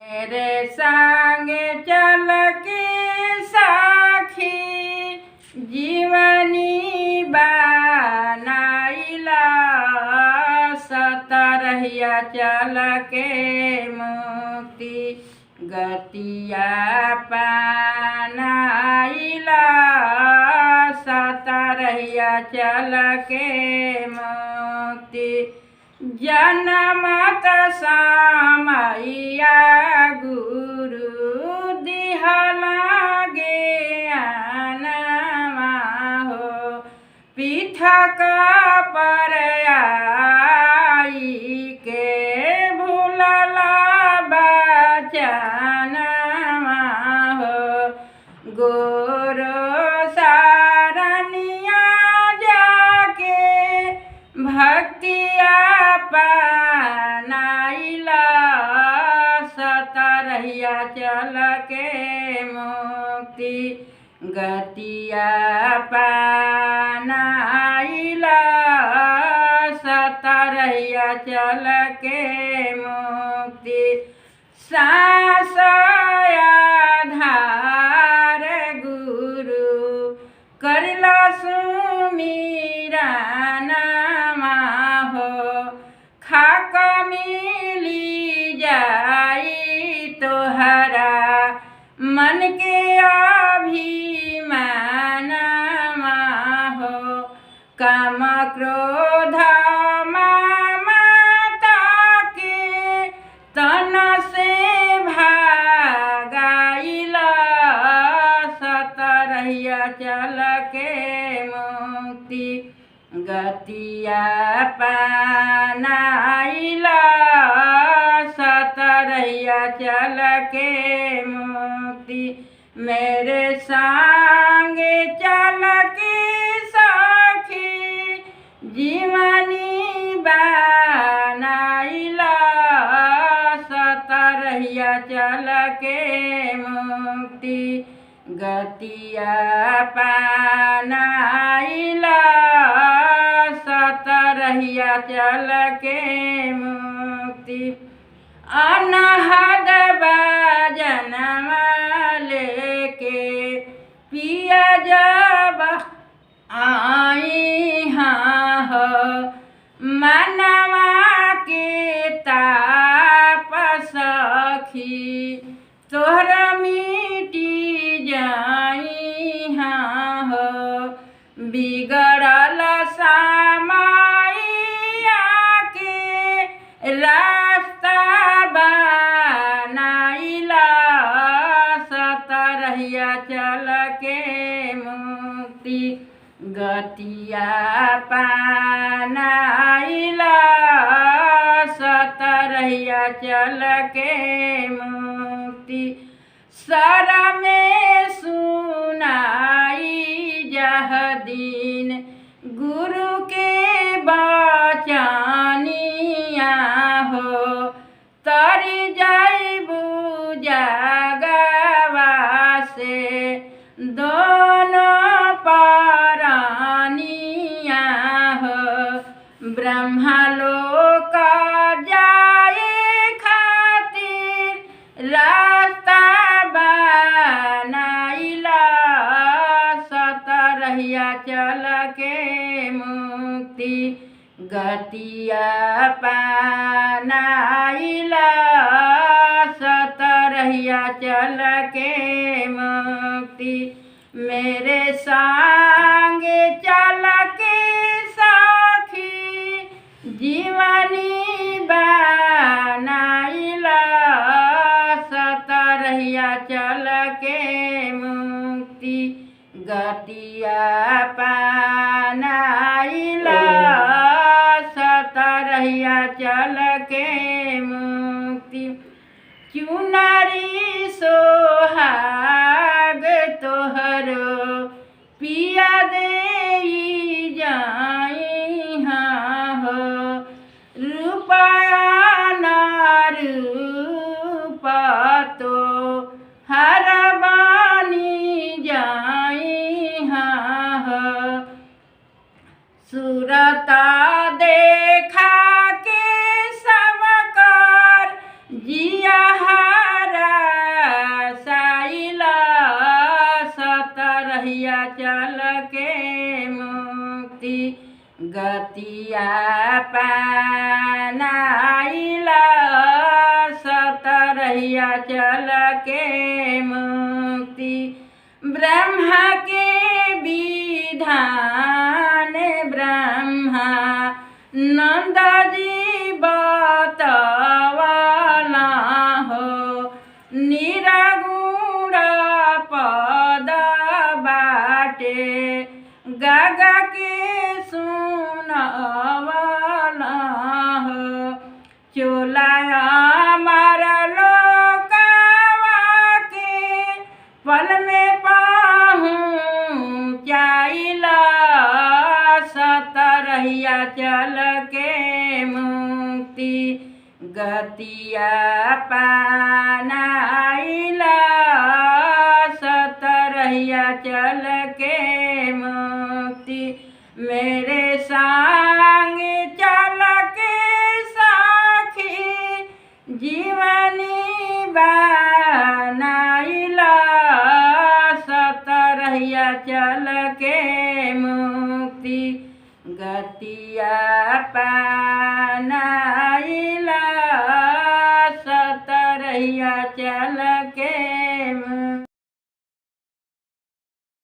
मेरे संगे चल के साखी जीवनी बनाइला सतरहिया चल के मुक्ति गतिया पानाइला सतरहिया चल के मुक्ति जनमत समैया गुरु दिहला ज्ञानमा हो पीठक पर आई के भूलला बचनमा हो गुरु सारनिया जाके भक्तिया पानाइला सतरहिया चल के मुक्ति गतिया पानाइला सतरहिया चल के मुक्ति सांस आधार गुरु करला सुमिरनमा हो खाक मिली जाई तोहरा मन के अभिमानमा हो काम क्रोध ममता के तन से भागाइला सतरहिया चल के मुक्ति गतिया पानाइला सतरहिया चल के मुक्ति मेरे संगे चल के साखी जीवनी बनाइला सतरहिया चल के मुक्ति गतिया पानाइला सतरहिया चल के मुक्ति अनहद बाजनमा लेके पिया जब आई हाँ मनवा के ताप सखी तोहरा मिटी जाई हाँ बिगड़ल समाइया के रास्ता बनाइला सतरहिया चल के मुक्ति गतिया पानाइला सतरहिया चल के मुक्ति सर में सुनाई जह दिन गुरु के बचनिया हो तरी जाइबू जगवा से दोनों प्राणिया हो ब्रह्मलोक जाए खातिर रास्ता बनाइला सतरहिया चल के मुक्ति गतिया पानाइला सतरहिया चल के मुक्ति मेरे संगे चल के साखी जीवनी बनाइला सतरहिया चल के मुक्ति गतिया पानाइला सतरहिया चल के मुक्ति चुनरी सोहाग तोहरो पिया देई जाई हाँ हो रुपया न रूप तो हर बानी जाई हाँ हो सुरता देखा के सब कर जिया गतिया पानाइला सतरहिया चल के मुक्ति ब्रह्मा के विधान ब्रह्मा नंद जी बतवाला हो निरागुण पद बाटे गागा के सुनवाला हो चोलाया मारा लोकावा के पल में पहुँचाइला सतरहिया चल के मुक्ति गतिया पानाइला सतरहिया चल के मुक्ति मेरे संग चल के साखी जीवनी बनाइला सतरहिया चल के मुक्ति गतिया पा